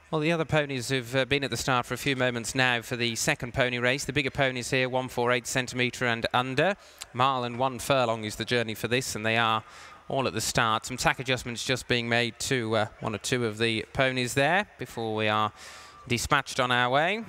Well, the other ponies who've been at the start for a few moments now for the second pony race. The bigger ponies here, 148 centimetre and under. Mile and 1 furlong is the journey for this, and they are all at the start. Some tack adjustments just being made to one or two of the ponies there before we are dispatched on our way.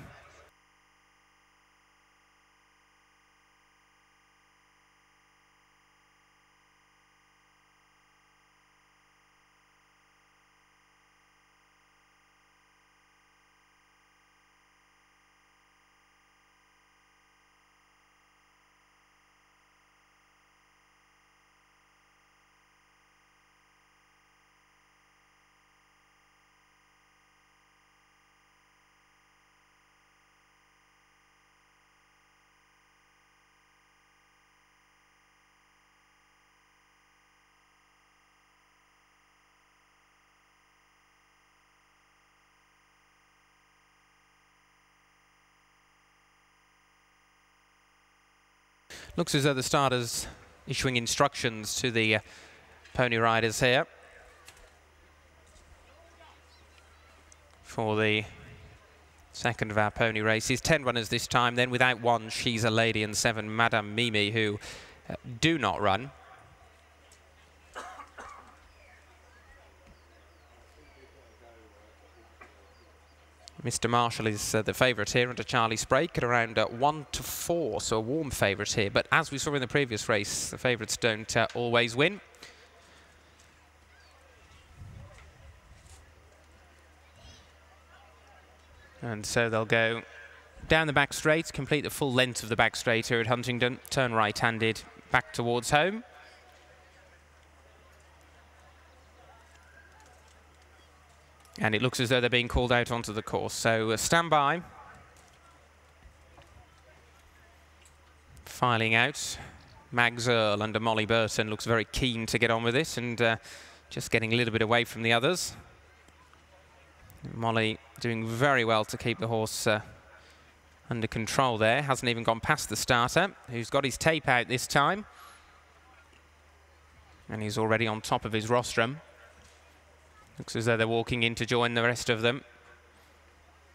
Looks as though the starter's issuing instructions to the pony riders here for the second of our pony races. 10 runners this time, then without 1, She's a Lady, and 7, Madame Mimi, who do not run. Mr. Marshall is the favourite here under Charlie Sprake at around 1 to 4, so a warm favourite here. But as we saw in the previous race, the favourites don't always win. And so they'll go down the back straight, complete the full length of the back straight here at Huntingdon, turn right-handed back towards home. And it looks as though they're being called out onto the course. So stand by. Filing out. Mags Earl under Molly Burton looks very keen to get on with this and just getting a little bit away from the others. Molly doing very well to keep the horse under control there. Hasn't even gone past the starter, who's got his tape out this time. And he's already on top of his rostrum. Looks as though they're walking in to join the rest of them.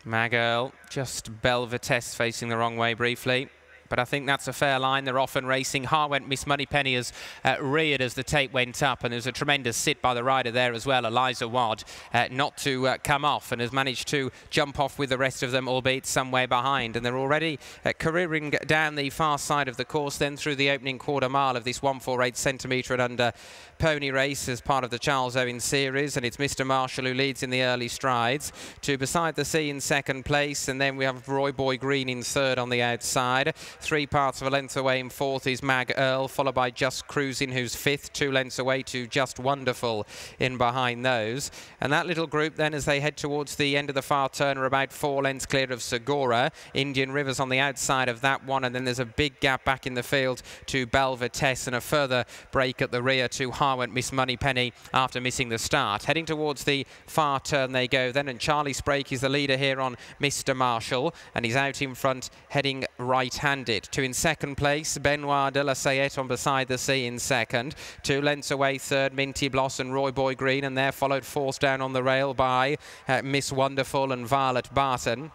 Mag Earl, just Belvetesse facing the wrong way briefly. But I think that's a fair line. They're off and racing. Hard went Miss Moneypenny as reared as the tape went up, and there's a tremendous sit by the rider there as well, Eliza Wadd, not to come off, and has managed to jump off with the rest of them, albeit some way behind. And they're already careering down the far side of the course, then through the opening quarter mile of this 148 centimetre and under pony race as part of the Charles Owen series. And it's Mr. Marshall who leads in the early strides to Beside the Sea in second place, and then we have Roy Boy Green in third on the outside. 3 parts of a length away in fourth is Mag Earl, followed by Just Cruising, who's fifth, 2 lengths away to Just Wonderful in behind those. And that little group then, as they head towards the end of the far turn, are about 4 lengths clear of Segura. Indian Rivers on the outside of that one, and then there's a big gap back in the field to Belvetesse, and a further break at the rear to Harwent Miss Moneypenny after missing the start. Heading towards the far turn they go then, and Charlie Sprake is the leader here on Mr. Marshall, and he's out in front heading right-handed. To in second place, Benoit de la Sayette on Beside the Sea in second. 2 lengths away third, Minty Blossom, Roy Boy Green, and they're followed fourth down on the rail by Miss Wonderful and Violet Barton.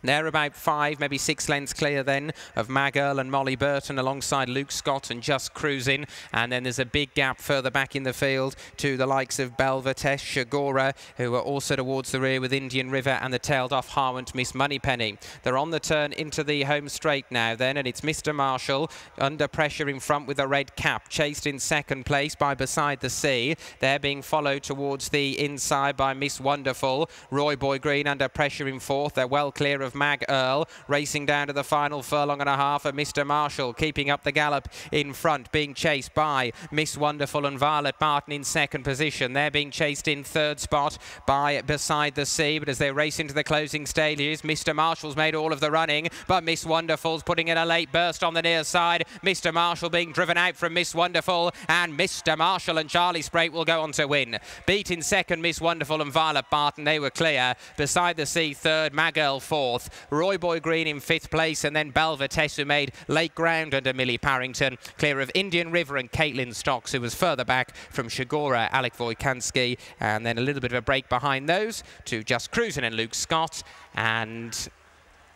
They're about 5, maybe 6 lengths clear then of Mag Earl and Molly Burton alongside Luke Scott and Just Cruising. And then there's a big gap further back in the field to the likes of Belvetesse, Shagora, who are also towards the rear with Indian River and the tailed off Harwent Miss Moneypenny. They're on the turn into the home straight now then, and it's Mr. Marshall under pressure in front with a red cap, chased in second place by Beside the Sea. They're being followed towards the inside by Miss Wonderful. Roy Boy Green under pressure in fourth. They're well clear of Mag Earl, racing down to the final furlong and a half, and Mr. Marshall keeping up the gallop in front, being chased by Miss Wonderful and Violet Barton in second position. They're being chased in third spot by Beside the Sea, but as they race into the closing stages, Mr. Marshall's made all of the running, but Miss Wonderful's putting in a late burst on the near side. Mr. Marshall being driven out from Miss Wonderful, and Mr. Marshall and Charlie Sprake will go on to win. Beat in second Miss Wonderful and Violet Barton, they were clear. Beside the Sea third, Mag Earl fourth. 4th. Roy Boy Green in 5th place, and then Belvetesse, who made late ground under Millie Parrington, clear of Indian River and Caitlin Stocks, who was further back from Shagora, Alec Wojkanski, and then a little bit of a break behind those to Just Cruising and Luke Scott. And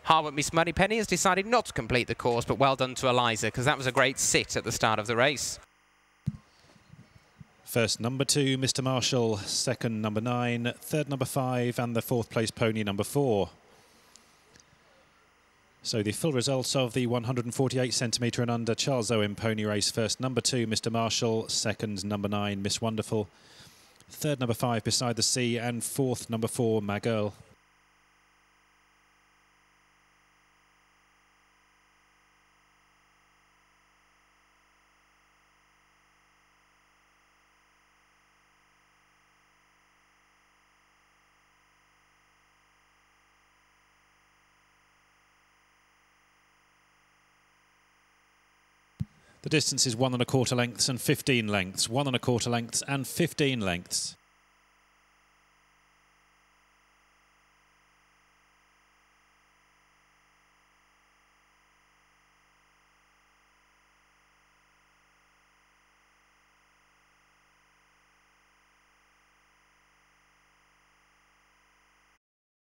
Harwood Miss Moneypenny has decided not to complete the course, but well done to Eliza, because that was a great sit at the start of the race. First, number 2, Mr. Marshall. Second, number 9. Third, number 5. And the 4th place pony, number 4. So the full results of the 148 centimetre and under Charles Owen pony race. First, number 2, Mr. Marshall. Second, number 9, Miss Wonderful. Third, number 5, Beside the Sea. And 4th, number 4, My Girl. The distance is 1 1/4 lengths and 15 lengths. 1 1/4 lengths and 15 lengths.